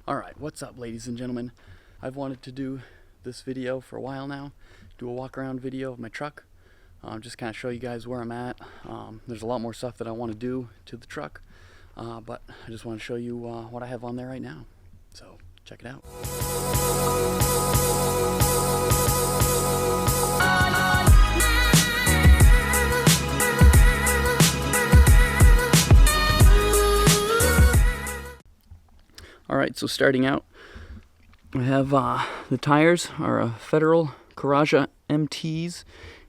Alright, what's up ladies and gentlemen? I've wanted to do this video for a while now, do a walk around video of my truck, just kind of show you guys where I'm at. There's a lot more stuff that I want to do to the truck, but I just want to show you what I have on there right now. So, check it out. Alright, so starting out, I have the tires are a Federal Karaja MTs.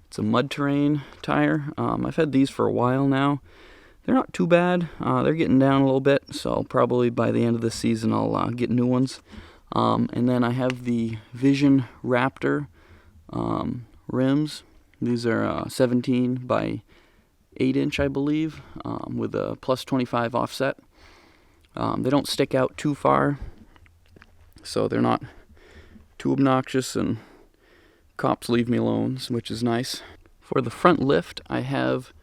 It's a mud terrain tire. I've had these for a while now. They're not too bad. They're getting down a little bit, so probably by the end of the season I'll get new ones. And then I have the Vision Raptor rims. These are 17 by 8 inch, I believe, with a plus 25 offset. They don't stick out too far, so they're not too obnoxious, and cops leave me alone, which is nice. For the front lift, I have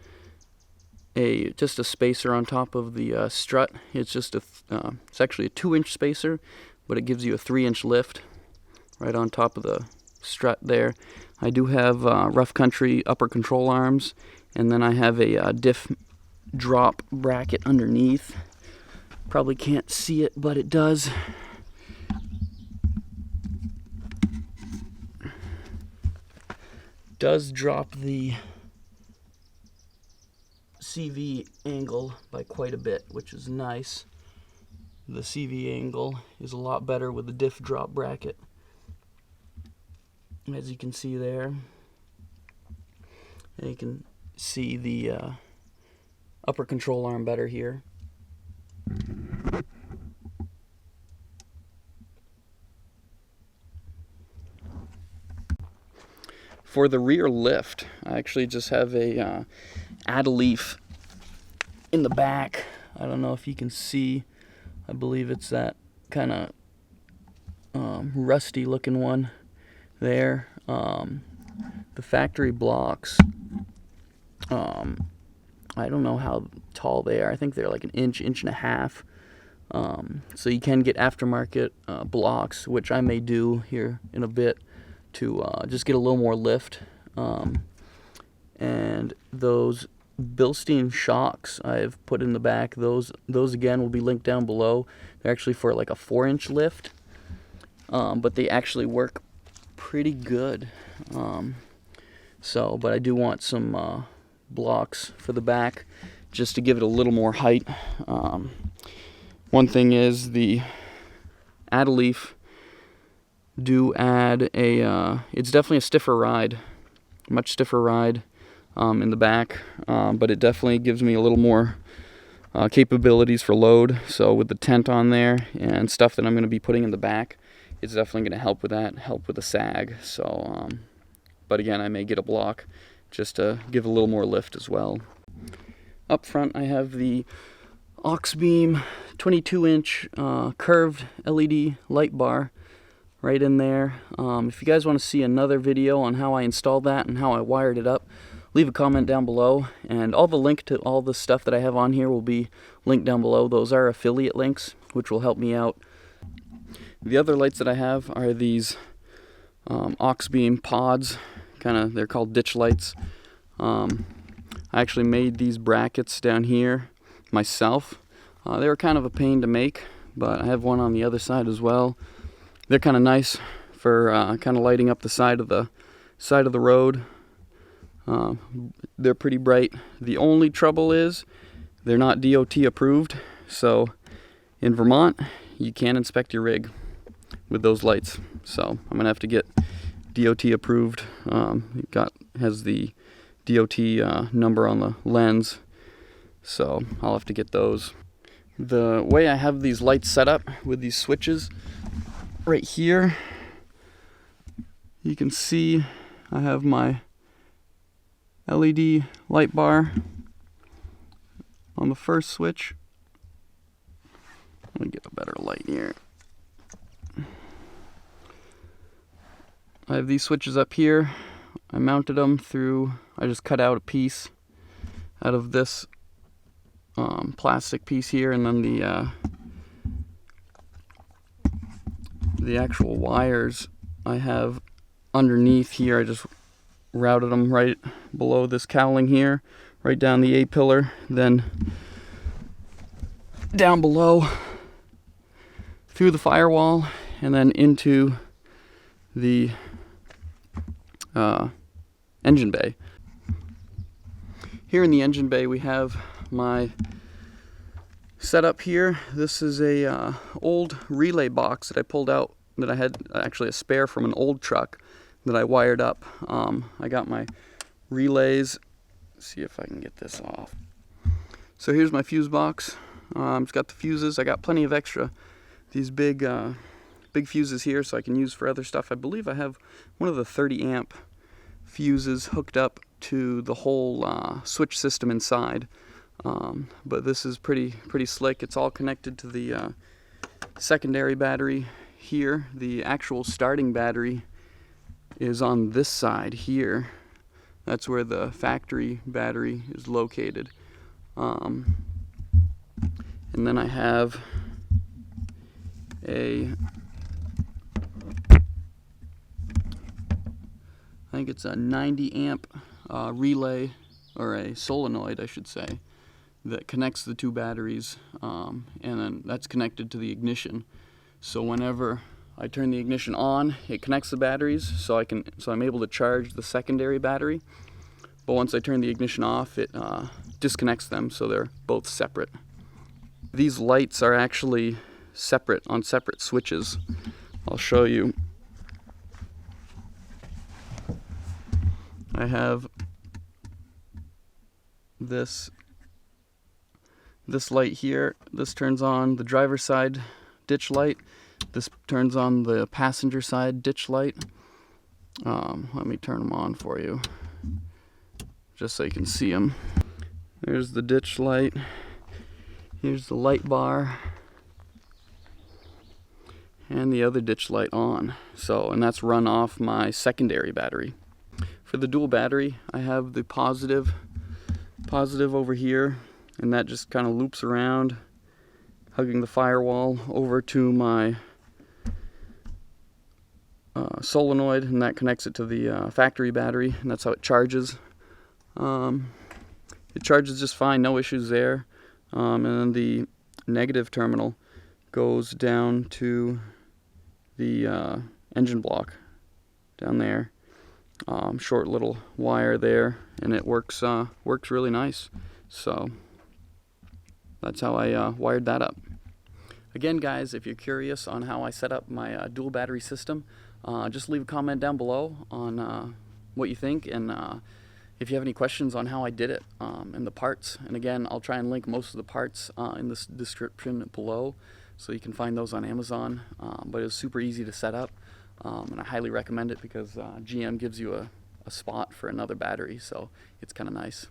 just a spacer on top of the strut. It's it's actually a 2-inch spacer, but it gives you a 3-inch lift right on top of the strut there. I do have rough country upper control arms, and then I have a diff drop bracket underneath. Probably can't see it, but it does. Does drop the CV angle by quite a bit, which is nice. The CV angle is a lot better with the diff drop bracket, as you can see there. And you can see the upper control arm better here. For the rear lift, I actually just have a add-a-leaf in the back. I don't know if you can see. I believe it's that kind of rusty looking one there. The factory blocks, I don't know how tall they are. I think they're like an inch and a half. So you can get aftermarket blocks, which I may do here in a bit, to just get a little more lift. And those Bilstein shocks I've put in the back, those again will be linked down below. They're actually for like a 4-inch lift, but they actually work pretty good. But I do want some blocks for the back just to give it a little more height. One thing is the add-a-leaf do add it's definitely a stiffer ride, much stiffer ride in the back, but it definitely gives me a little more capabilities for load. So with the tent on there and stuff that I'm going to be putting in the back, it's definitely going to help with that, help with the sag. So, but again, I may get a block just to give a little more lift as well. Up front, I have the Oxbeam 22-inch curved LED light bar right in there. If you guys want to see another video on how I installed that and how I wired it up, leave a comment down below, and all the link to all the stuff that I have on here will be linked down below. Those are affiliate links, which will help me out. The other lights that I have are these Oxbeam pods. They're called ditch lights. I actually made these brackets down here myself. They were kind of a pain to make, but I have one on the other side as well. They're kind of nice for kind of lighting up the side of the road. They're pretty bright. The only trouble is they're not DOT approved, so in Vermont you can't inspect your rig with those lights. So I'm gonna have to get DOT approved. It has the DOT number on the lens, so I'll have to get those. The way I have these lights set up with these switches right here, you can see I have my LED light bar on the first switch. Let me get a better light here. I have these switches up here. I mounted them through, I just cut out a piece out of this plastic piece here, and then the actual wires I have underneath here, I just routed them right below this cowling here, right down the A-pillar, then down below through the firewall, and then into the engine bay. Here in the engine bay we have my setup here. This is a old relay box that I pulled out, that I had actually a spare from an old truck that I wired up. I got my relays. Let's see if I can get this off. So here's my fuse box. It's got the fuses. I got plenty of extra. These big fuses here, so I can use for other stuff. I believe I have one of the 30 amp fuses hooked up to the whole switch system inside. But this is pretty slick. It's all connected to the secondary battery here. The actual starting battery is on this side here. That's where the factory battery is located. And then I have I think it's a 90 amp relay, or a solenoid I should say, that connects the two batteries, and then that's connected to the ignition. So whenever I turn the ignition on, it connects the batteries, so I'm able to charge the secondary battery. But once I turn the ignition off, it disconnects them, so they're both separate. These lights are actually separate on separate switches. I'll show you. I have this light here. This turns on the driver's side ditch light. This turns on the passenger side ditch light. Let me turn them on for you, just so you can see them. There's the ditch light. Here's the light bar. And the other ditch light on. And that's run off my secondary battery. For the dual battery, I have the positive over here, and that just kind of loops around, hugging the firewall over to my solenoid, and that connects it to the factory battery, and that's how it charges. It charges just fine, no issues there. And then the negative terminal goes down to the engine block down there. Short little wire there, and it works really nice. So that's how I wired that up. Again, guys, if you're curious on how I set up my dual battery system, just leave a comment down below on what you think, and if you have any questions on how I did it, and the parts. And again, I'll try and link most of the parts in the description below, so you can find those on Amazon. But it was super easy to set up, and I highly recommend it because GM gives you a spot for another battery, so it's kind of nice.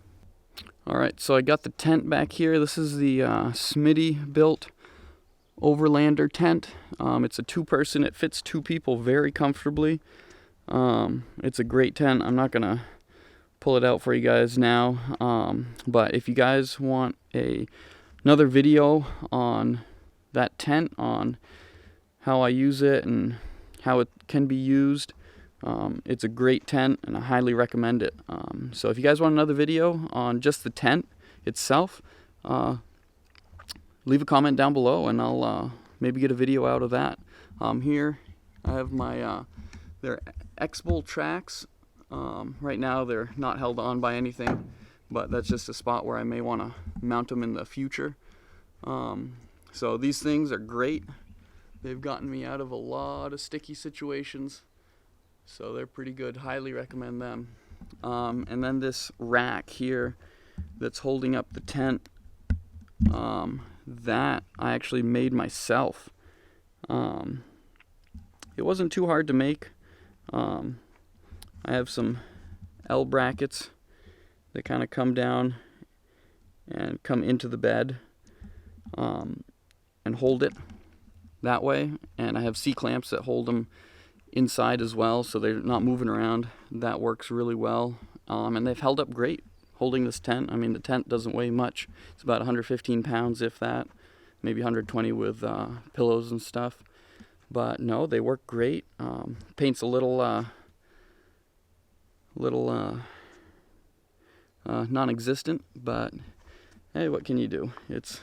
Alright, so I got the tent back here. This is the Smitty built Overlander tent. It's a two-person. It fits two people very comfortably. It's a great tent. I'm not gonna pull it out for you guys now, but if you guys want another video on that tent, on how I use it and how it can be used, it's a great tent and I highly recommend it. So if you guys want another video on just the tent itself, leave a comment down below and I'll maybe get a video out of that. Here I have my they're X-Bolt tracks. Right now they're not held on by anything, but that's just a spot where I may want to mount them in the future. So these things are great. They've gotten me out of a lot of sticky situations, so they're pretty good. Highly recommend them. And then this rack here that's holding up the tent, that I actually made myself. It wasn't too hard to make. I have some L brackets that kind of come down and come into the bed, and hold it that way, and I have C-clamps that hold them inside as well, so they're not moving around. That works really well, and they've held up great holding this tent. I mean, the tent doesn't weigh much. It's about 115 pounds, if that, maybe 120 with pillows and stuff. But no, they work great. Paint's a little non-existent, but hey, what can you do? It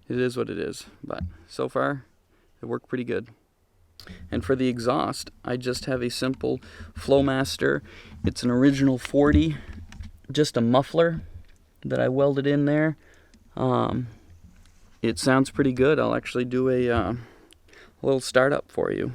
is what it is. But so far, it worked pretty good. And for the exhaust, I just have a simple Flowmaster. It's an original 40, just a muffler that I welded in there. It sounds pretty good. I'll actually do a little startup for you.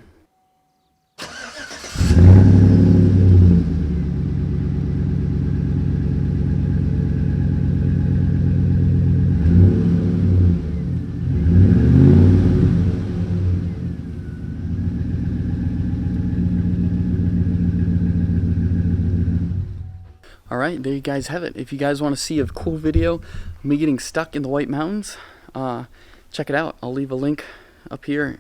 Alright, there you guys have it. If you guys want to see a cool video of me getting stuck in the White Mountains, check it out. I'll leave a link up here.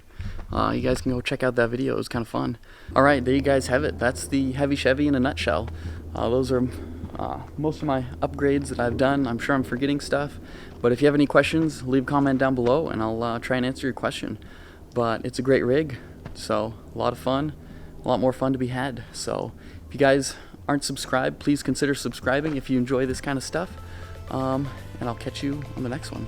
You guys can go check out that video. It was kind of fun. Alright, there you guys have it. That's the Heavy Chevy in a nutshell. Those are most of my upgrades that I've done. I'm sure I'm forgetting stuff, but if you have any questions, leave a comment down below and I'll try and answer your question. But it's a great rig, so a lot of fun, a lot more fun to be had. So if you guys aren't subscribed, please consider subscribing if you enjoy this kind of stuff, and I'll catch you on the next one.